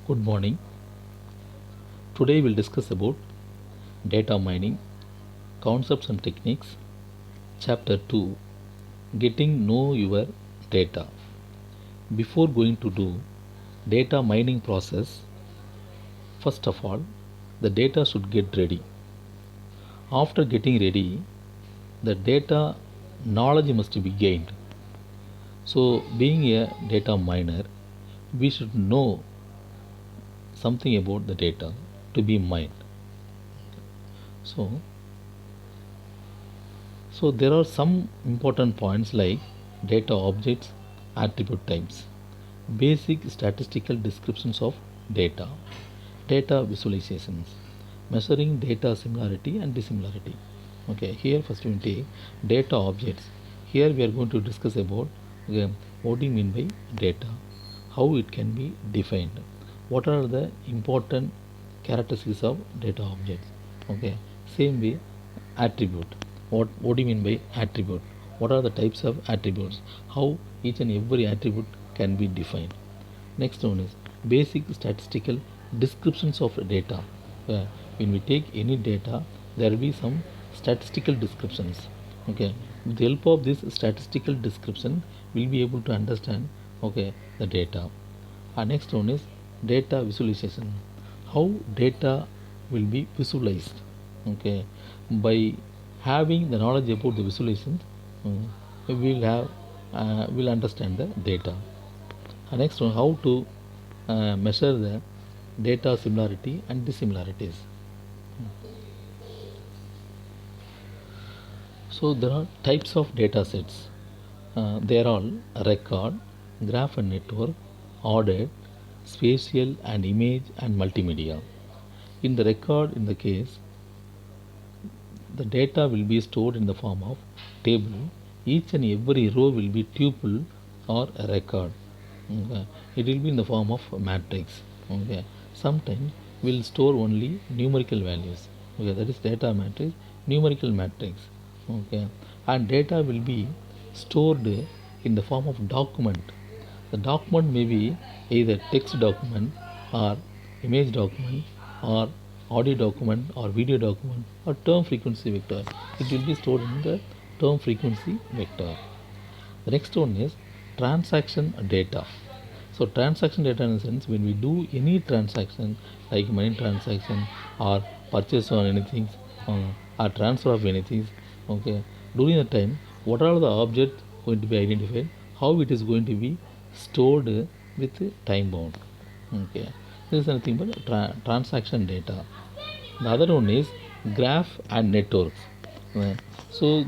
Good morning. Today we'll discuss about data mining, concepts and techniques. Chapter 2, Getting Know Your Data. Before going to do data mining process, first of all, the data should get ready. After getting ready, the data knowledge must be gained. So, being a data miner, we should know something about the data to be mined. So, So there are some important points like data objects, attribute types, basic statistical descriptions of data, data visualizations, measuring data similarity and dissimilarity. Okay, here first we take data objects. Here we are going to discuss about what do you mean by data, how it can be defined, what are the important characteristics of data objects. Okay, same way attribute. What do you mean by attribute? What are the types of attributes? How each and every attribute can be defined. Next one is basic statistical descriptions of data. When we take any data, there will be some statistical descriptions. Okay, with the help of this statistical description, we'll be able to understand the data. Our next one is data visualization. How data will be visualized. Okay, by having the knowledge about the visualization, we'll understand the data. Next one, how to measure the data similarity and dissimilarities. So there are types of data sets. They are all record, graph and network, ordered, spatial and image and multimedia. In the record, in the case, the data will be stored in the form of table. Each and every row will be tuple or a record. Okay. It will be in the form of matrix. Okay. Sometimes we'll store only numerical values. Okay. That is data matrix, numerical matrix. Okay. And data will be stored in the form of document. The document may be either text document or image document or audio document or video document or term frequency vector. It will be stored in the term frequency vector. The next one is transaction data. So transaction data in the sense when we do any transaction like money transaction or purchase on anything or transfer of anything, okay, during the time what are the objects going to be identified, how it is going to be stored with time bound. Okay, this is nothing but transaction data. The other one is graph and networks. So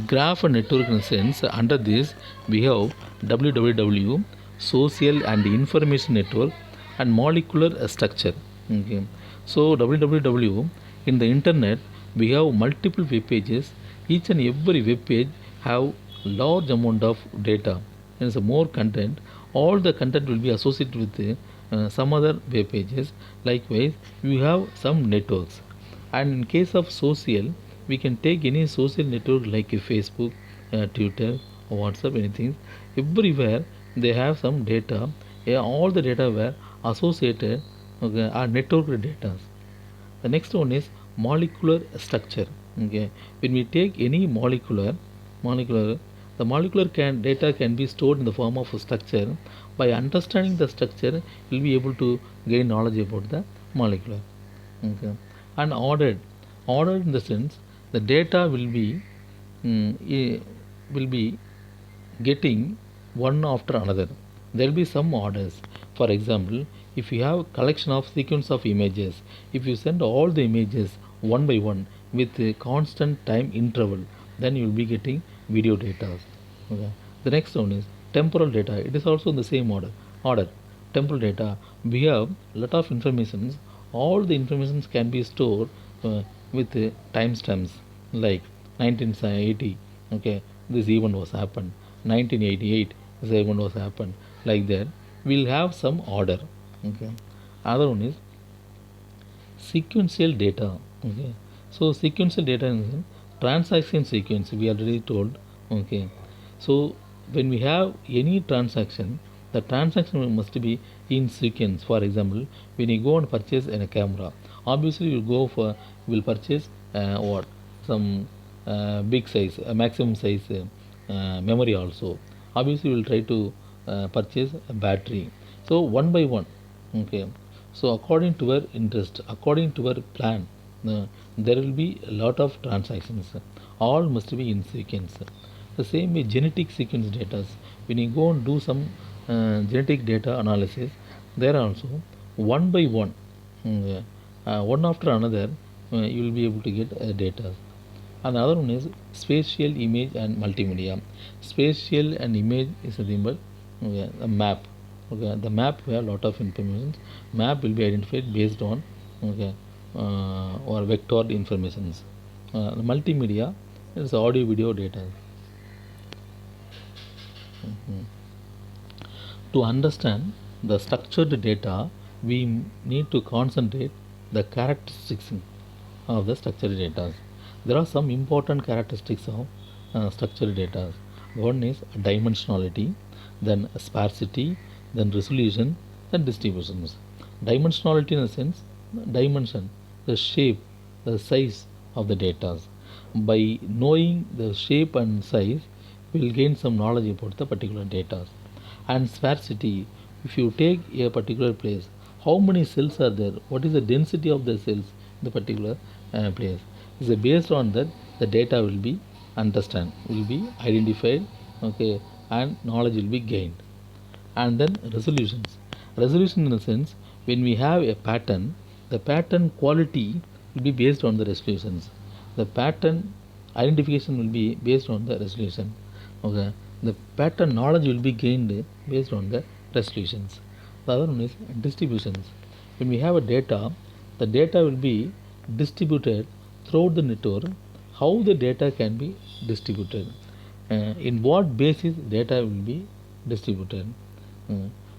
graph and network in a sense under this we have WWW, social and information network and molecular structure. Okay. So WWW in the internet we have multiple web pages. Each and every web page have large amount of data and some more content. All the content will be associated with some other web pages. Likewise, we have some networks. And in case of social, we can take any social network like Facebook, Twitter, or WhatsApp, anything. Everywhere they have some data. Yeah, all the data were associated are network data. The next one is molecular structure. Okay, when we take any molecular, the molecular data can be stored in the form of a structure. By understanding the structure, we'll be able to gain knowledge about the molecular. Okay, and ordered in the sense the data will be getting one after another. There will be some orders. For example, if you have collection of sequence of images, if you send all the images one by one with a constant time interval, then you will be getting video data. Okay. The next one is temporal data. It is also in the same order. Temporal data. We have lot of informations. All the informations can be stored with timestamps like 1980. Okay, this event was happened. 1988, this event was happened. Like that, we'll have some order. Okay. Other one is sequential data. Okay. So sequential data is transaction sequence. We already told. Okay. So when we have any transaction, The transaction must be in sequence. For example, when you go and purchase a camera, obviously will purchase what some big size, maximum size memory also. Obviously, we will try to purchase a battery. So one by one, okay. So according to our interest, according to our plan, there will be a lot of transactions. All must be in sequence. The same way genetic sequence data. When you go and do some genetic data analysis, there also one by one, one after another, you will be able to get data. Another one is spatial image and multimedia. Spatial and image is nothing but a map. Okay, the map will have a lot of information. Map will be identified based on okay or vector informations. The multimedia is audio video data. To understand the structured data, we need to concentrate the characteristics of the structured data. There are some important characteristics of structured data. One is dimensionality, then sparsity, then resolution, then distributions. Dimensionality in the sense, dimension, the shape, the size of the data. By knowing the shape and size, we will gain some knowledge about the particular data. And sparsity, if you take a particular place, how many cells are there, what is the density of the cells in the particular place, is based on that the data will be understand, will be identified, okay, and knowledge will be gained. And then resolution in the sense, when we have a pattern, the pattern quality will be based on the resolutions. The pattern identification will be based on the resolution. Okay, the pattern knowledge will be gained based on the resolutions. The other one is distributions. When we have a data, the data will be distributed throughout the network. How the data can be distributed, in what basis data will be distributed,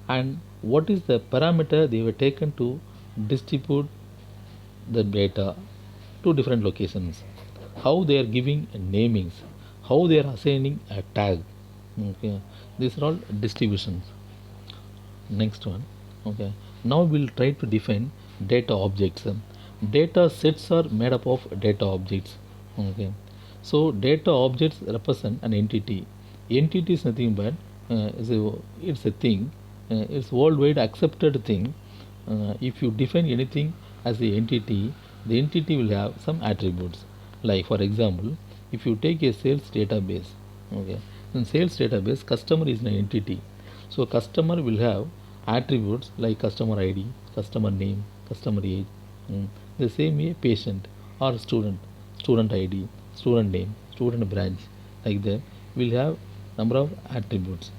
and what is the parameter they were taken to distribute the data to different locations, how they are giving namings, how they are assigning a tag. Okay, these are all distributions. Next one, okay. Now we'll try to define data objects. Data sets are made up of data objects. Okay, so data objects represent an entity. Entity is nothing but it's a thing. It's worldwide accepted thing. If you define anything as the entity will have some attributes. Like for example, if you take a sales database, okay, in sales database, customer is an entity. So customer will have attributes like customer ID, customer name, customer age. The same way patient or student ID, student name, student branch, like that will have number of attributes.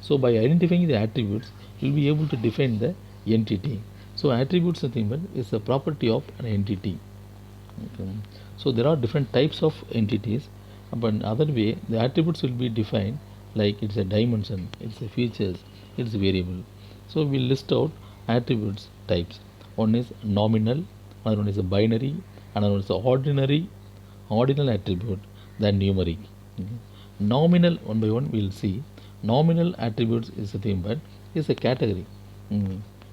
So by identifying the attributes, you will be able to define the entity. So attributes nothing but is a property of an entity. Okay. So there are different types of entities, but other way the attributes will be defined like it's a dimension, it's a features, it's a variable. So we list out attributes types. One is nominal, another one is a binary, another one is a ordinal attribute, then numeric. Okay. Nominal, one by one we will see. Nominal attributes is a thing, but is a category.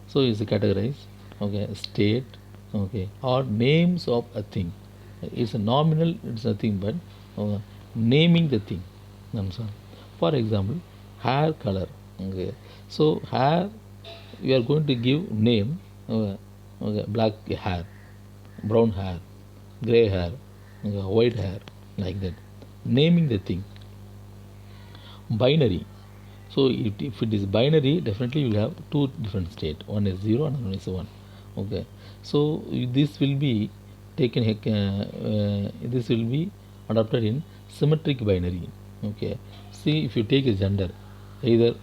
So is a categorized, okay, state, okay, or names of a thing. It's a nominal, it's nothing but naming the thing. For example, hair color. Okay, so hair, we are going to give name. Okay, black hair, brown hair, gray hair, okay, white hair, like that. Naming the thing. Binary. So if it is binary, definitely you will have two different state. One is 0 and one is 1. Okay. So this will be taken. This will be adopted in symmetric binary. Okay. See, if you take a gender, either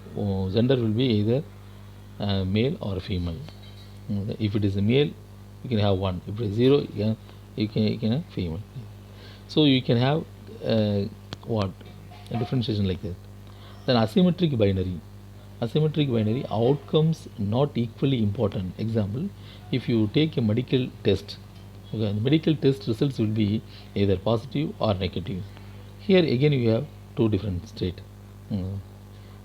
gender will be either male or female. Okay. If it is a male, you can have 1. If it is 0, you can have female. So you can have what a differentiation like that. Then asymmetric binary. Asymmetric binary, outcomes not equally important. Example, if you take a medical test, okay, the medical test results will be either positive or negative. Here again you have two different state.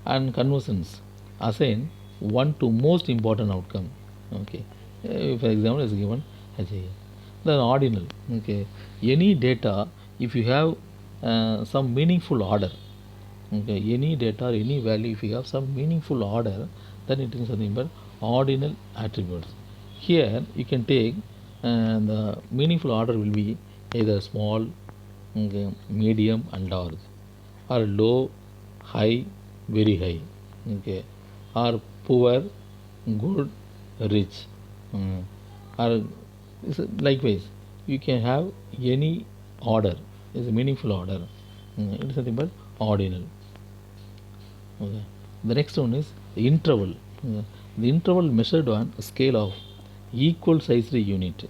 And conversions. assign one to most important outcome. Okay, for example is given as a the ordinal. Okay, any data, if you have some meaningful order, okay, any data or any value, if you have some meaningful order, then it is nothing but ordinal attributes. Here you can take the meaningful order will be either small, okay, medium and large, or low, high, very high, okay, or poor, good, rich, or likewise you can have any order is a meaningful order. It is nothing but ordinal. Okay. The next one is the interval. The interval measured on a scale of equal sized unit.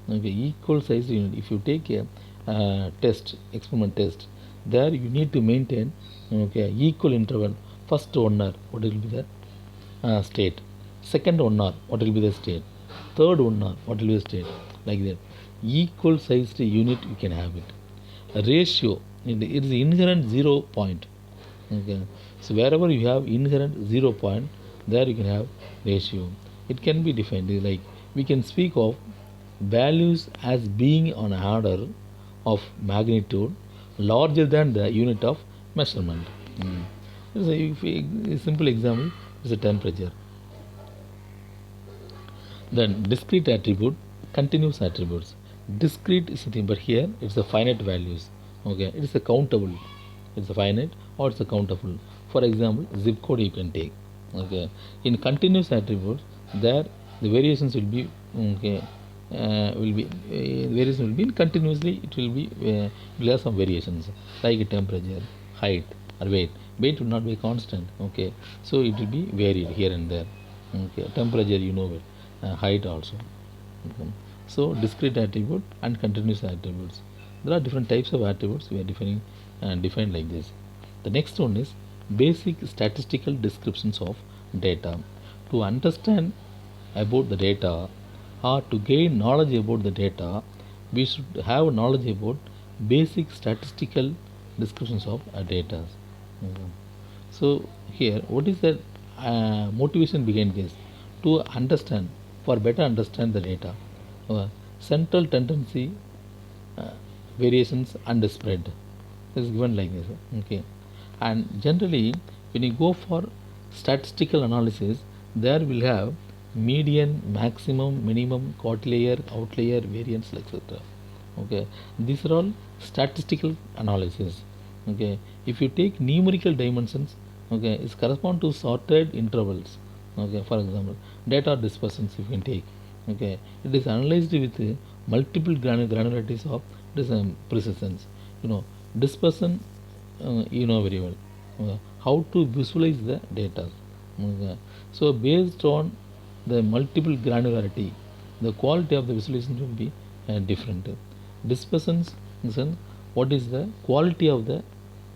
Okay, equal sized unit. If you take a test, experiment test, there you need to maintain, okay, equal interval. First 1 hour, what will be the state? Second 1 hour, what will be the state? Third 1 hour, what will be the state? Like that. Equal sized unit, you can have it. A ratio, it is inherent 0 point. Okay. So wherever you have inherent 0 point, there you can have ratio. It can be defined like we can speak of values as being on an order of magnitude larger than the unit of measurement. So if a simple example is a temperature. Then discrete attribute, continuous attributes. Discrete is nothing but here it's a finite values. Okay, it is a countable. It's a finite or it's a countable. For example, zip code you can take. Okay, in continuous attributes, there the variations will be, okay, variation will be continuously. It will have some variations like temperature, height, or weight. Weight will not be constant. Okay, so it will be varied here and there. Okay, temperature you know it, height also. Okay. So discrete attribute and continuous attributes. There are different types of attributes we are defining and defined like this. The next one is basic statistical descriptions of data. To understand about the data or to gain knowledge about the data, we should have knowledge about basic statistical descriptions of data. So here, what is the motivation behind this? To understand, for better understand the data, central tendency, variations and spread is given like this. Okay, and generally when you go for statistical analysis, there will have median, maximum, minimum, outlier, variance, etc. Okay, these are all statistical analysis. Okay, if you take numerical dimensions, okay, it correspond to sorted intervals. Okay, for example, data dispersons you can take. Okay, it is analyzed with multiple granularities of this precisions. Dispersion, you know very well. How to visualize the data. Okay. So based on the multiple granularity, the quality of the visualization will be different. Dispersons, what is the quality of the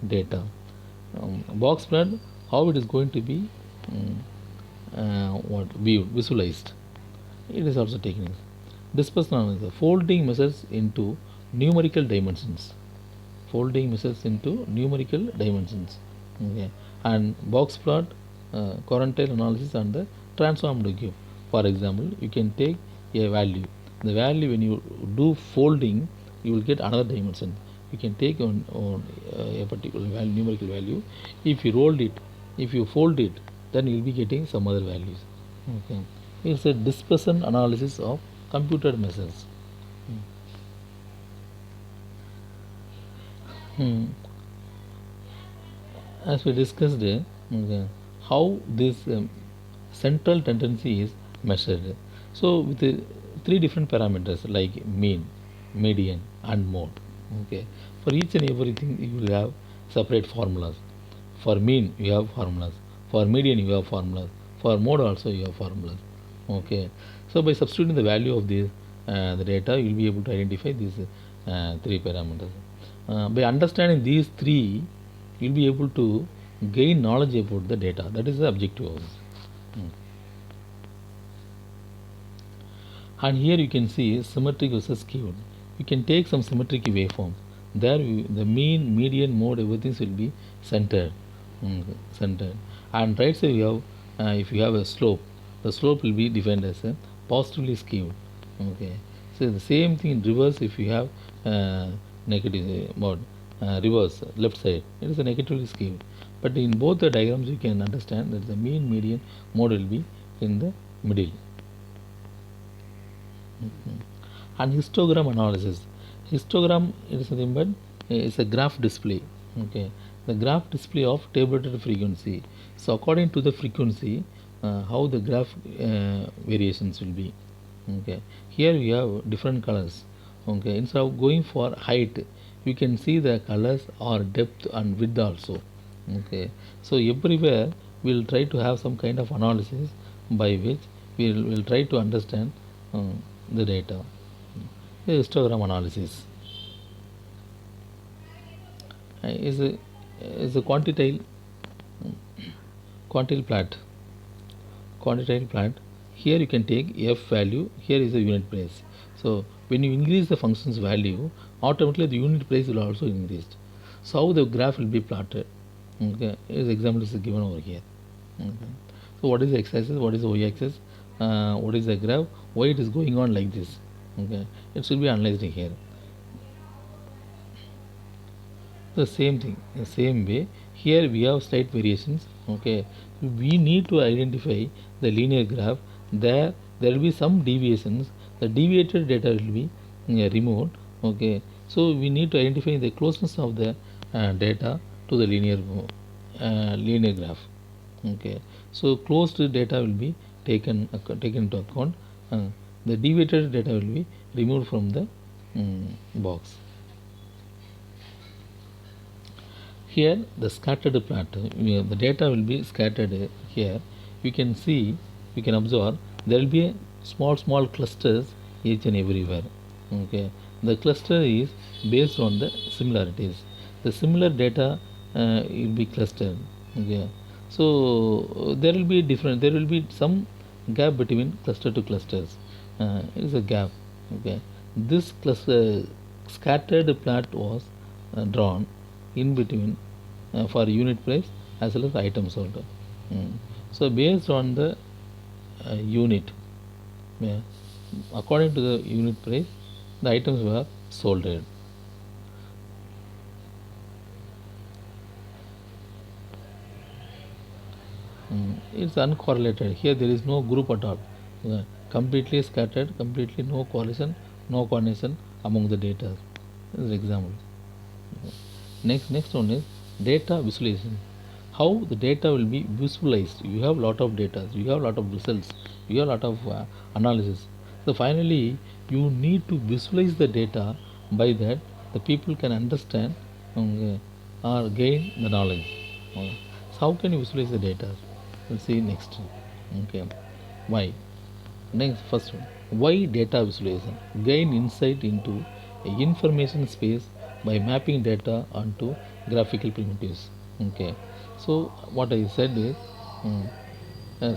data? Box plot, how it is going to be viewed, visualized. It is also taken. Dispersion is folding measures into numerical dimensions. Folding measures into numerical dimensions. Okay. And box plot, quartile analysis and the transformed cube. For example, you can take a value. The value when you do folding, you will get another dimension. You can take on a particular value, numerical value. If you rolled it, if you fold it, then you will be getting some other values. Okay. It's a dispersion analysis of computed measures. As we discussed, okay, how this central tendency is measured. So with three different parameters like mean, median and mode. Okay, for each and everything you will have separate formulas. For mean you have formulas, for median you have formulas, for mode also you have formulas. Okay, so by substituting the value of this the data, you will be able to identify these three parameters. By understanding these three, you will be able to gain knowledge about the data. That is the objective of this. And here you can see symmetric versus skewed. You can take some symmetric waveform. There the mean, median, mode, everything will be centered. Centered. And right side you if you have a slope, the slope will be defined as a positively skewed. Okay, so the same thing in reverse. If you have negative mode, reverse left side, it is a negatively skewed. But in both the diagrams, you can understand that the mean median mode will be in the middle. And histogram analysis. Histogram is nothing but it's a graph display. Okay, the graph display of tabulated frequency. So according to the frequency, how the graph variations will be. Okay, here we have different colors. Okay, instead of going for height, you can see the colors or depth and width also. Okay, so everywhere we'll try to have some kind of analysis by which we'll try to understand the data. The histogram analysis is a quantile plot. Quantile plot. Here you can take f value. Here is the unit price. So when you increase the function's value, automatically the unit price will also increase. So how the graph will be plotted? Okay, this example is given over here. Okay. So what is the x-axis? What is the y-axis? What is the graph? Why it is going on like this? Okay, it should be analyzed here. The same thing, the same way. Here we have slight variations. Okay, we need to identify the linear graph. There will be some deviations. The deviated data will be removed. Okay, so we need to identify the closeness of the data to the linear graph. Okay, so closed data will be taken into account. The deviated data will be removed from the box. Here the scattered plot, the data will be scattered here. You can see, you can observe there will be small clusters each and everywhere. Okay, the cluster is based on the similarities. The similar data will be clustered. Okay, so there will be different. There will be some gap between cluster to clusters. It is a gap. Okay, this cluster scattered plot was drawn in between for unit price as well as item sold. So based on the unit, according to the unit price, the items were sold. It's uncorrelated. Here there is no group at all. Completely scattered, completely no correlation, no coordination among the data. This is example. Next one is data visualization. How the data will be visualized. You have lot of data, you have lot of results, you have lot of analysis. So finally, you need to visualize the data. By that, the people can understand or gain the knowledge. So how can you visualize the data? We'll see next. Okay, why? Next, first one, why data visualization? Gain insight into a information space by mapping data onto graphical primitives. Okay, so what I said is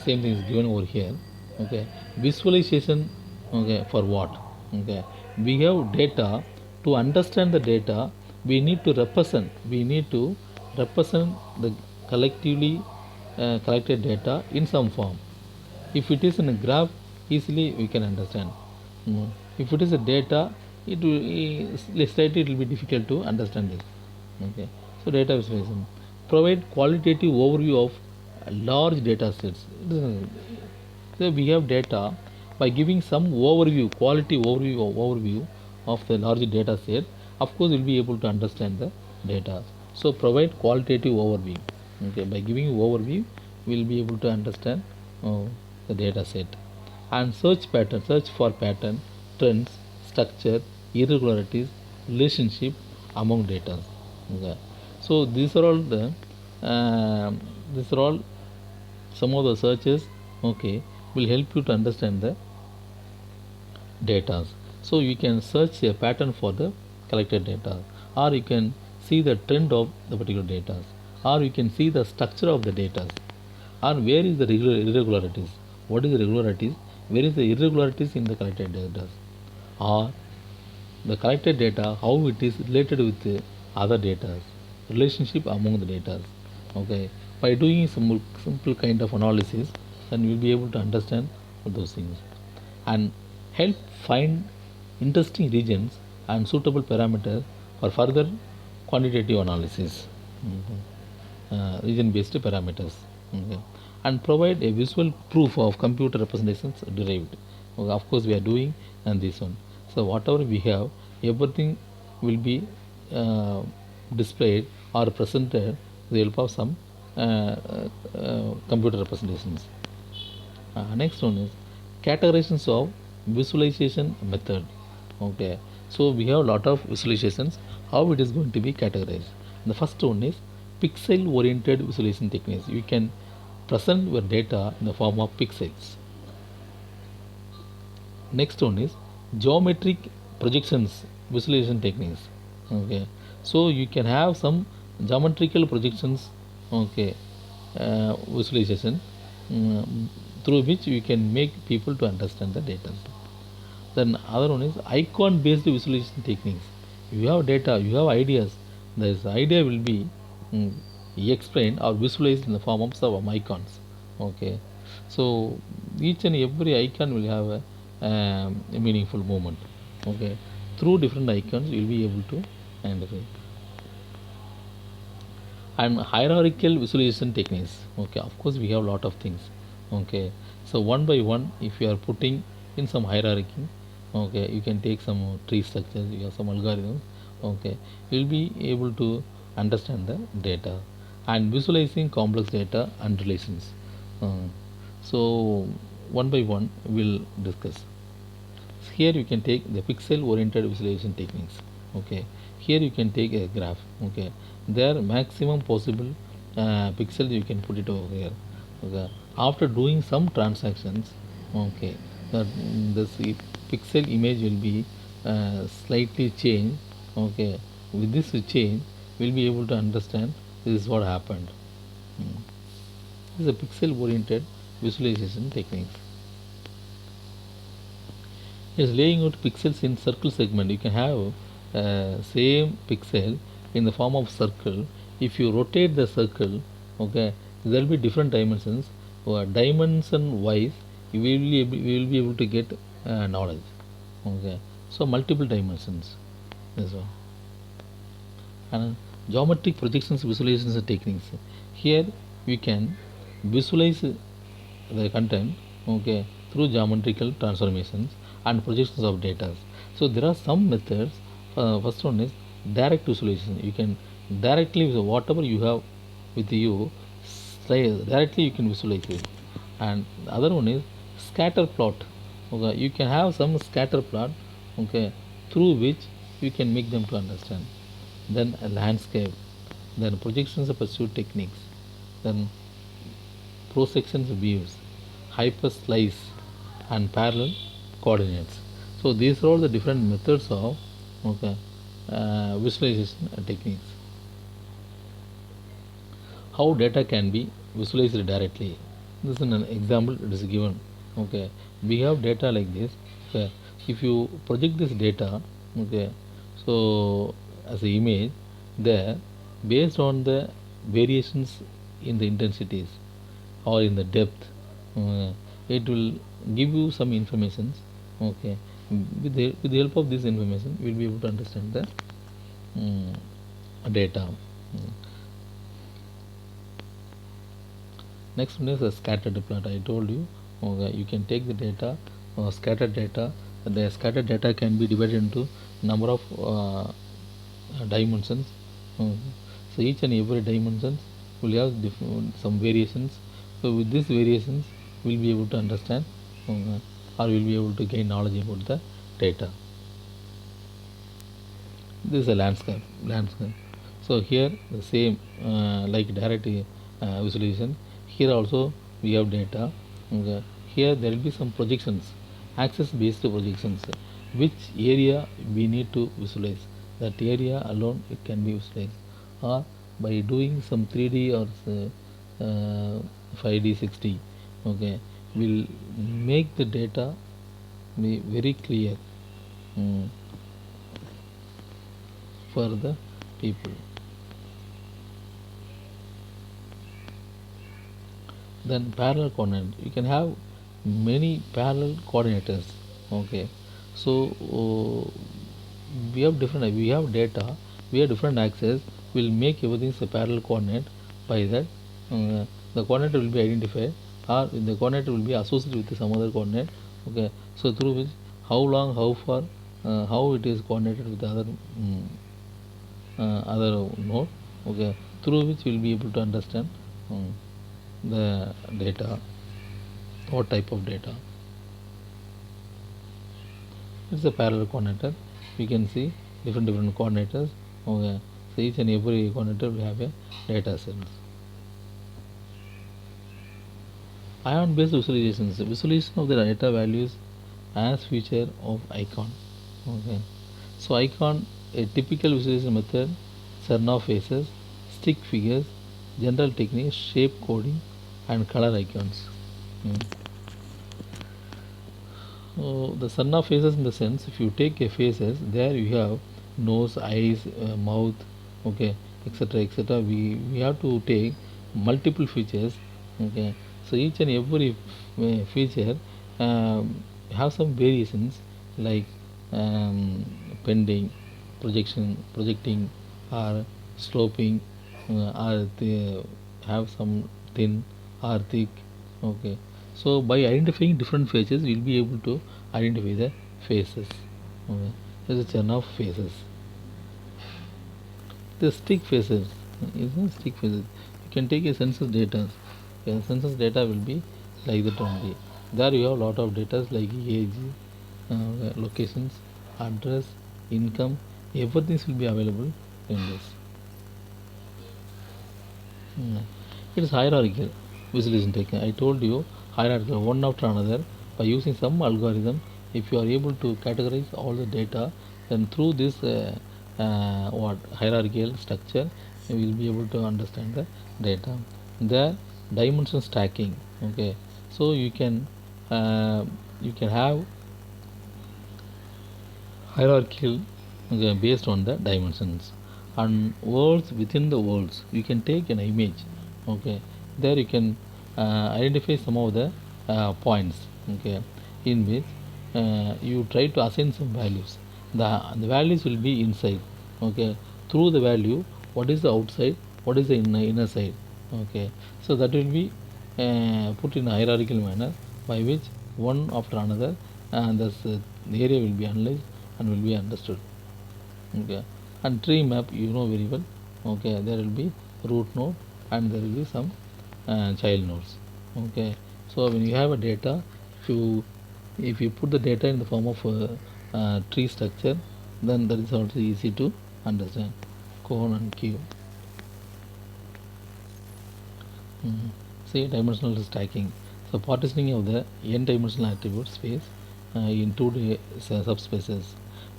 same thing is given over here. Okay, visualization. Okay, for what? Okay, we have data. To understand the data, we need to represent. We need to represent the collectively collected data in some form. If it is in a graph, easily we can understand. If it is a data, it will slightly it will be difficult to understand this. Okay, so data visualization provide qualitative overview of large data sets. So we have data by giving some overview, quality overview of the large data set. Of course, we'll be able to understand the data. So provide qualitative overview. Okay, by giving overview, we'll be able to understand the data set. And search for pattern, trends, structure, irregularities, relationship among data. Okay. So these are all some of the searches. Okay, will help you to understand the data. So you can search a pattern for the collected data, or you can see the trend of the particular data, or you can see the structure of the data, or where is the irregularities. What is the irregularities? Where is the irregularities in the collected data, or the collected data, how it is related with the other data, relationship among the data. Okay, by doing some simple kind of analysis, then we'll be able to understand those things and help find interesting regions and suitable parameters for further quantitative analysis. Region based parameters. Okay. And provide a visual proof of computer representations derived. Okay, of course we are doing and this one. So whatever we have, everything will be displayed or presented with the help of some computer representations. Next one is categorizations of visualization method. Okay, so we have a lot of visualizations. How it is going to be categorized? The first one is pixel oriented visualization techniques. You can present your data in the form of pixels. Next one is geometric projections visualization techniques. Okay, so you can have some geometrical projections. Okay, visualization through which you can make people to understand the data. Then other one is icon based visualization techniques. You have data, you have ideas. This idea will be mm, explained or visualized in the form of some icons. Okay, so each and every icon will have a meaningful movement. Okay, through different icons you will be able to identify. And hierarchical visualization techniques. Okay, of course we have a lot of things. Okay, so one by one, if you are putting in some hierarchy, okay, you can take some tree structures, you have some algorithms. Okay, you will be able to understand the data and visualizing complex data and relations. So one by one we'll discuss. Here you can take the pixel oriented visualization techniques. Okay, here you can take a graph. Okay, there maximum possible pixels you can put it over here. Okay, after doing some transactions, okay, the this pixel image will be slightly changed. Okay, with this change we'll be able to understand this is what happened. This is a pixel oriented visualization techniques. Yes, laying out pixels in circle segment. You can have same pixel in the form of circle. If you rotate the circle, okay, there will be different dimensions. Dimension wise, you will be able to get knowledge. Okay, so multiple dimensions. This one. And geometric projections visualization techniques. Here we can visualize the content, okay, through geometrical transformations and projections of data. So there are some methods. First one is direct visualization. You can directly whatever you have with you, directly you can visualize it. And the other one is scatter plot. Okay, you can have some scatter plot, okay, through which you can make them to understand. Then a landscape, then projections of pursuit techniques, then projections views, hyperslice, and parallel coordinates. So these are all the different methods of, okay, visualization techniques. How data can be visualized directly. This is an example it is given. Okay, we have data like this. Okay, if you project this data, okay, so as an image, there, based on the variations in the intensities or in the depth, it will give you some informations. Okay, with the help of this information we will be able to understand the data. Next one is a scattered plot. I told you, okay, you can take the data, scattered data. The scattered data can be divided into number of dimensions. So each and every dimensions will have some variations. So with these variations, we'll be able to understand, or we'll be able to gain knowledge about the data. This is a landscape. So here the same like direct visualization. Here also we have data. Okay. Here there will be some projections, access based projections. Which area we need to visualize? That area alone it can be visualized, or by doing some 3D or 5D 6D. Okay, will make the data be very clear for the people. Then parallel coordinate, you can have many parallel coordinators. Okay, so we have data, we have different axes, we'll make everything a parallel coordinate. By that the coordinate will be identified, or the coordinate will be associated with some other coordinate. Okay, so through which how long, how far, how it is coordinated with other node. Okay, through which we'll be able to understand um, the data, what type of data. It's a parallel coordinator. We can see different coordinators. Okay, so each and every coordinator will have a data set. Ion based visualizations, visualization of the data values as feature of icon. Okay, so icon, a typical visualization method, Chernoff faces, stick figures, general techniques, shape coding, and color icons. Hmm. So the Chernoff faces, in the sense, if you take a faces, there you have nose, eyes, mouth, okay, etc., etc. We have to take multiple features. Okay, so each and every feature have some variations, like um, pending, projecting, or sloping, or have some thin or thick. Okay, so by identifying different faces, we'll be able to identify the faces. Okay, there's a Chernoff faces. The stick faces is a stick faces. You can take a census data. Okay, census data will be like that only. There you have a lot of data like age, locations, address, income, everything will be available in this. It is hierarchical visualization technique. I told you, hierarchical, one after another. By using some algorithm, if you are able to categorize all the data, then through this what hierarchical structure, you will be able to understand the data. The dimension stacking. Okay, so you can have hierarchical, okay, based on the dimensions and words within the words. You can take an image. Okay, there you can identify some of the points. Okay, in which you try to assign some values. The values will be inside. Okay, through the value, what is the outside, what is the inner side. Okay, so that will be put in a hierarchical manner, by which one after another, and the area will be analyzed and will be understood. Okay, and tree map, you know very well. Okay, there will be root node and there will be some child nodes. Okay, so when you have a data, if you put the data in the form of a tree structure, then that is also easy to understand. Cone and cube. Say dimensional stacking. So partitioning of the n-dimensional attribute space in subspaces,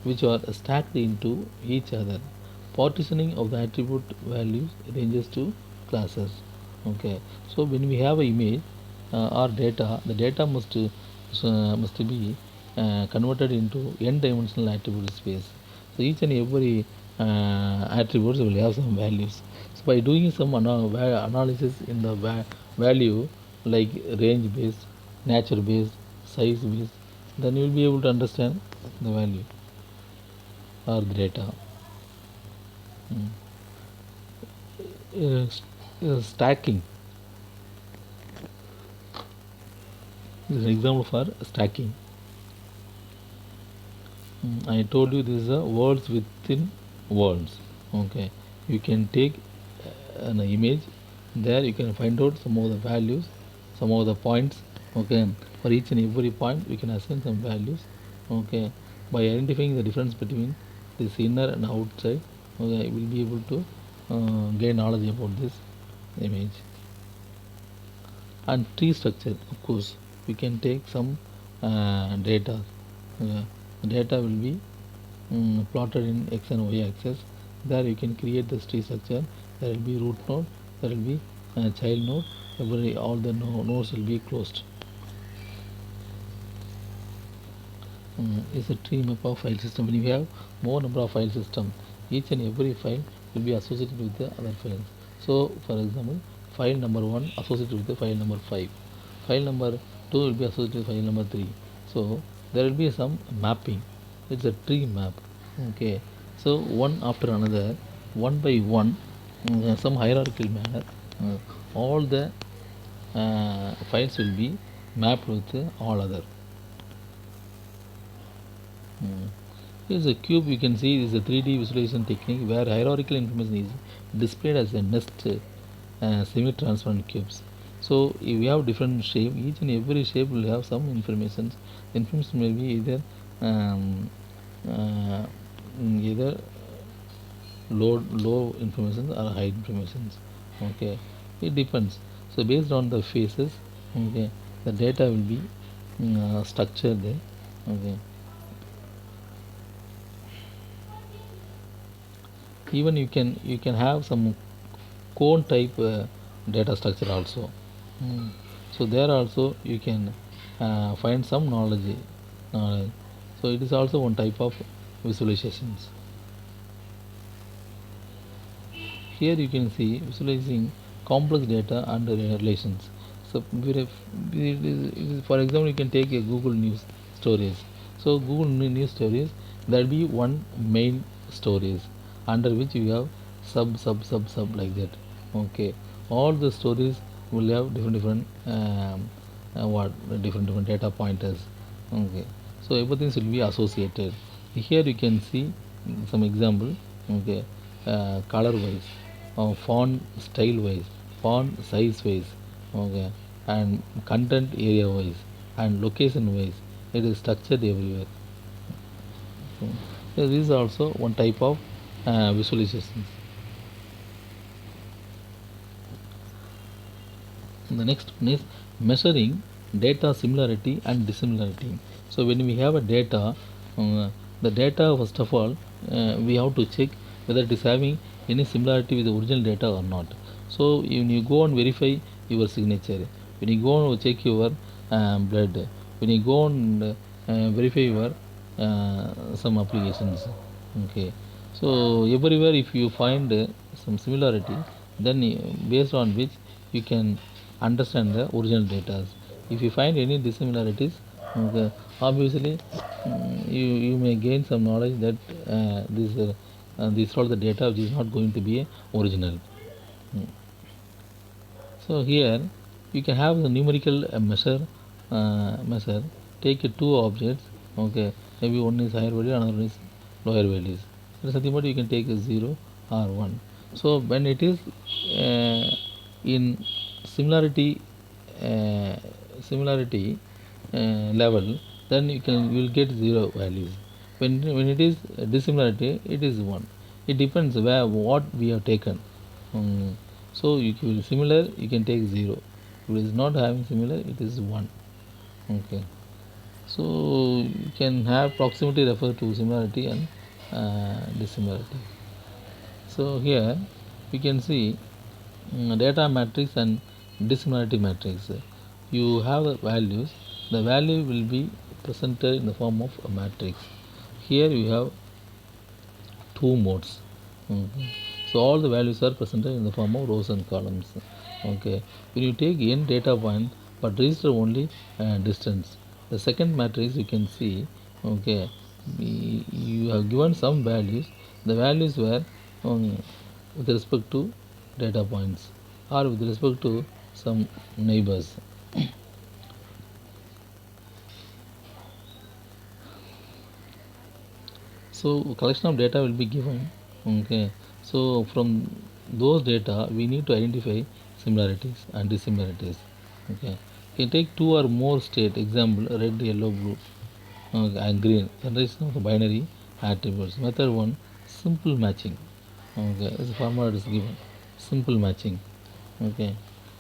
which are stacked into each other. Partitioning of the attribute values ranges to classes. Okay, so when we have an image or data, the data must be converted into n-dimensional attribute space. So each and every attributes will have some values. So by doing some analysis in the value, like range based, nature based, size based, then you will be able to understand the value or the data. Stacking is an example for stacking. I told you this is a words within words. Okay, you can take an image, there you can find out some of the values, some of the points. Okay, for each and every point we can assign some values. Okay, by identifying the difference between this inner and outside, okay, we will be able to gain knowledge about this image. And tree structure, of course, we can take some data. The data will be plotted in x and y axis. There you can create the tree structure. There will be root node, there will be child node, all the nodes will be closed. Is a tree map of file system. When you have more number of file system, each and every file will be associated with the other files. So for example, file number 1 associated with the file number 5. File number 2 will be associated with file number 3. So there will be some mapping. It's a tree map. Okay. So one after another, one by one, some hierarchical manner, all the files will be mapped with all other. Here's a cube. You can see this is a 3D visualization technique where hierarchical information is displayed as a nest semi-transparent cubes. So if we have different shape, each and every shape will have some information. Information will be uh, either low information or high information. Okay, it depends. So based on the phases, okay, the data will be structured there. Okay. Even you can have some cone type data structure also. So there also you can find some knowledge. So it is also one type of visualizations. Here you can see visualizing complex data and relations. So for example, you can take a Google News stories. So Google News stories, there will be one main stories under which you have sub like that. Okay, all the stories will have different different data pointers. Okay, so everything should be associated. Here you can see some example. Okay, color wise, font style wise, font size wise, okay, and content area wise, and location wise. It is structured everywhere. So this is also one type of visualization. The next one is measuring data similarity and dissimilarity. So when we have a data, the data first of all we have to check whether it is having any similarity with the original data or not. So when you go and verify your signature, when you go and check your blood, when you go and verify your some applications. Okay, so everywhere if you find some similarity, then based on which you can understand the original data. If you find any dissimilarities, okay, obviously you may gain some knowledge that this is all the data which is not going to be original. So here you can have the numerical measure. Take two objects. Okay, maybe one is higher value, another one is lower values. There is nothing but you can take a 0 or 1. So when it is in similarity uh, similarity level, then you will get 0 values. When it is dissimilarity, it is 1. It depends where what we have taken. So if it is similar, you can take 0. If it is not having similar, it is 1. Okay. So you can have proximity refer to similarity and dissimilarity. So here you can see data matrix and dissimilarity matrix. You have the values. The value will be presented in the form of a matrix. Here you have two modes. So all the values are presented in the form of rows and columns. Okay. When you take n data point but register only distance. The second matrix you can see. Okay, you have given some values. The values were with respect to data points or with respect to some neighbors. So collection of data will be given. Okay, so from those data we need to identify similarities and dissimilarities. Okay, you can take two or more state, example red, yellow, blue, and green. Generation of the binary attributes. Method 1, simple matching. Okay, as a format is given, simple matching. Okay,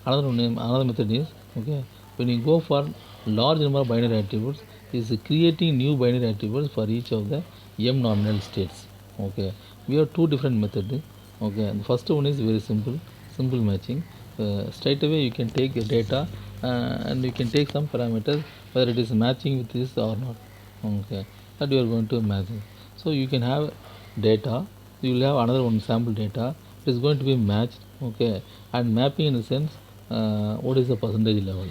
another method is, okay, when you go for large number of binary attributes, is creating new binary attributes for each of the m nominal states. Okay, we have two different methods. Okay, and the first one is very simple matching. Straight away you can take the data and you can take some parameters whether it is matching with this or not. Okay, that you are going to match. So you can have data, you will have another one sample data. It is going to be matched Okay, and mapping in the sense, what is the percentage level?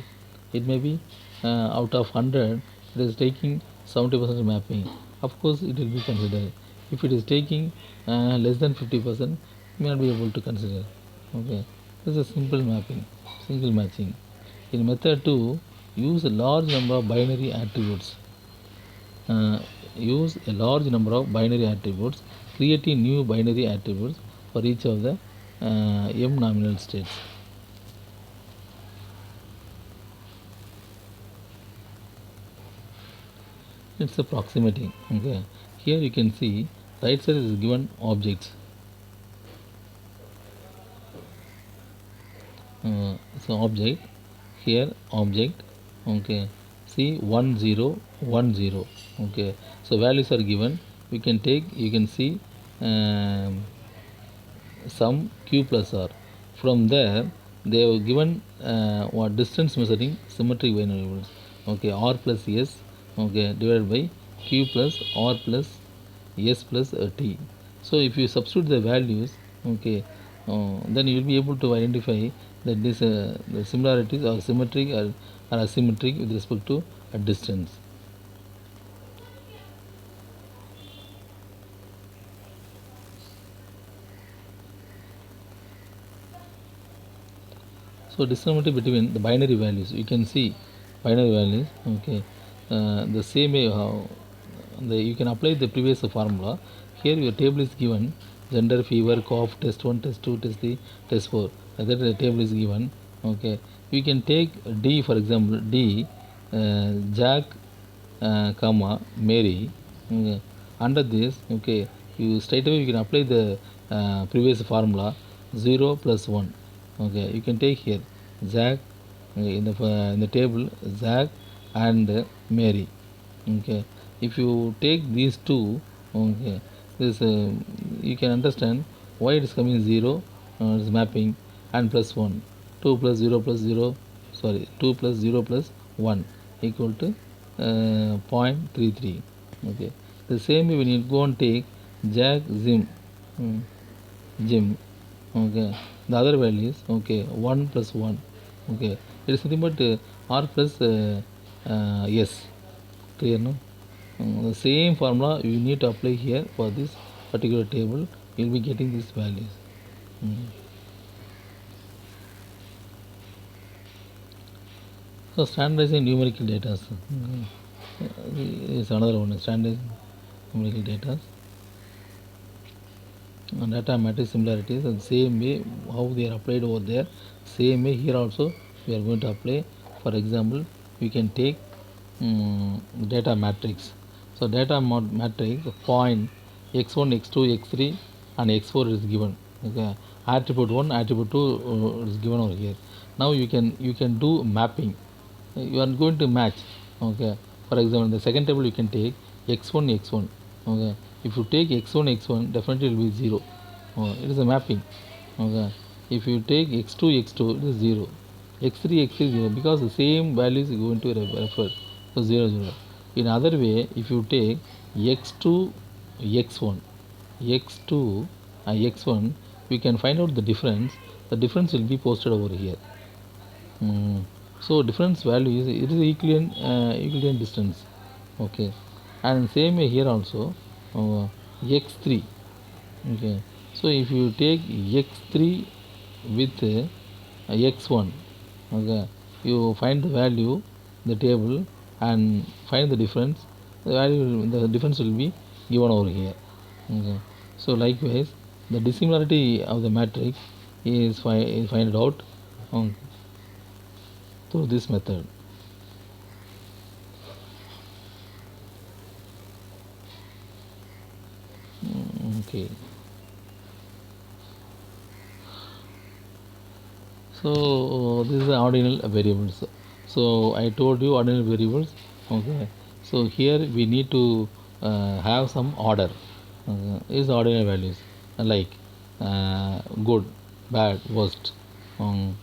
It may be out of 100, it is taking 70% mapping. Of course, it will be considered. If it is taking less than 50%, may not be able to consider. Okay, this is a simple mapping, single matching. In method 2, use a large number of binary attributes. uh, Use a large number of binary attributes, creating new binary attributes for each of the m nominal states. It's approximating. Okay, here you can see right side is given objects. So object, here object. Okay, see 1 0 1 0. Okay, so values are given. You can take, you can see um, some q plus r. From there, they have given what distance measuring symmetric variables. Okay, r plus s. Okay, divided by q plus r plus s plus t. So if you substitute the values, okay, then you will be able to identify that this the similarities are symmetric or asymmetric with respect to a distance. So discriminating between the binary values, you can see binary values. Okay, the same way how you can apply the previous formula. Here your table is given: gender, fever, cough, test 1, test 2, test 3, test 4. That the table is given. Okay, you can take D for example. D, Jack, comma Mary. Okay. Under this, okay, you straight away you can apply the previous formula, 0 plus 1. Okay, you can take here Zach, in the table Zach and Mary. Okay, if you take these two, okay, this you can understand why it is coming 0, it is mapping, and plus 1, 2 plus 0 plus 0, sorry, 2 plus 0 plus 1 equal to 0.33. Okay, the same way when you go and take Jack, mm, Jim. Okay, the other values, okay, 1 plus 1. Okay, it is nothing but r plus s. Clear, no? The same formula you need to apply here for this particular table. You will be getting these values. Mm. So standardizing numerical data is another one. Standardizing numerical data. Data matrix similarities, and same way how they are applied over there, same way here also we are going to apply. For example, we can take data matrix. So data matrix point x1, x2, x3 and x4 is given. Okay, attribute 1, attribute 2 is given over here. Now you can do mapping. You are going to match. Okay, for example, in the second table you can take x1, x1. Okay, if you take x1, x1, definitely it will be 0. It is a mapping. Okay, if you take x2, x2, it is 0. x3, x3, 0, because the same values is going to refer. So 0, 0. In other way, if you take x2, x1, x2 x1, we can find out the difference. The difference will be posted over here. So difference value is, it is equivalent distance. Okay, and same way here also, x3. Okay, so if you take x3 with x1, okay, you find the value in the table and find the difference. The difference will be given over here. Okay, so likewise the dissimilarity of the matrix is find out through this method. Okay, so this is the ordinal variables. So I told you ordinal variables. Okay, so here we need to have some order. Is ordinal values like good, bad, worst, or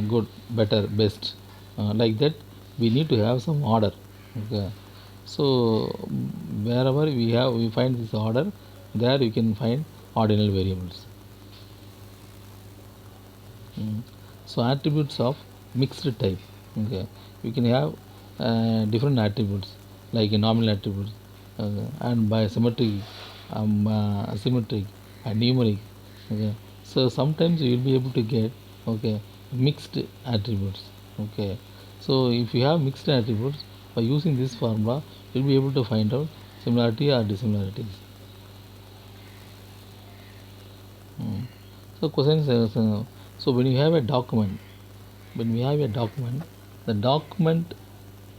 good, better, best, like that. We need to have some order. Okay, so wherever we find this order, there you can find ordinal variables. Mm. So attributes of mixed type. Okay, we can have different attributes like nominal attributes and by symmetric, asymmetric, and numeric. Okay, so sometimes you will be able to get okay mixed attributes. Okay, so if you have mixed attributes by using this formula, you'll be able to find out similarity or dissimilarities. Mm. So questions. So when you have a document, when we have a document, the document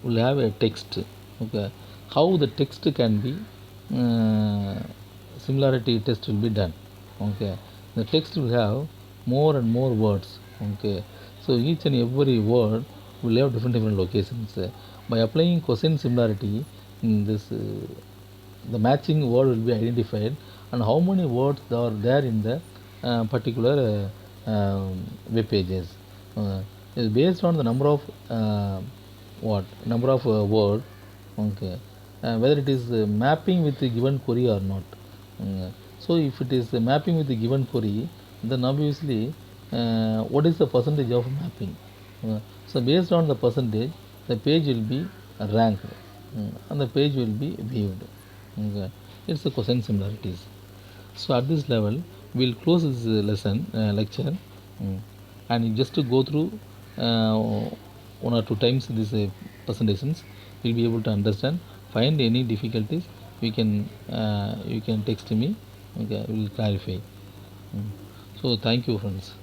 will have a text. Okay, how the text can be uh, similarity test will be done. Okay, the text will have more and more words. Okay, so each and every word will have different locations. By applying cosine similarity in this the matching word will be identified and how many words are there in the particular web pages is based on the number of what number of word. Okay, whether it is mapping with the given query or not. So if it is mapping with the given query, then obviously what is the percentage of mapping. So based on the percentage, the page will be ranked, and the page will be viewed. Okay. It's the cosine similarities. So at this level, we'll close this lesson lecture, and just to go through uh, one or two times these presentations, you'll be able to understand. Find any difficulties, you can text me. Okay, I will clarify. Mm. So thank you, friends.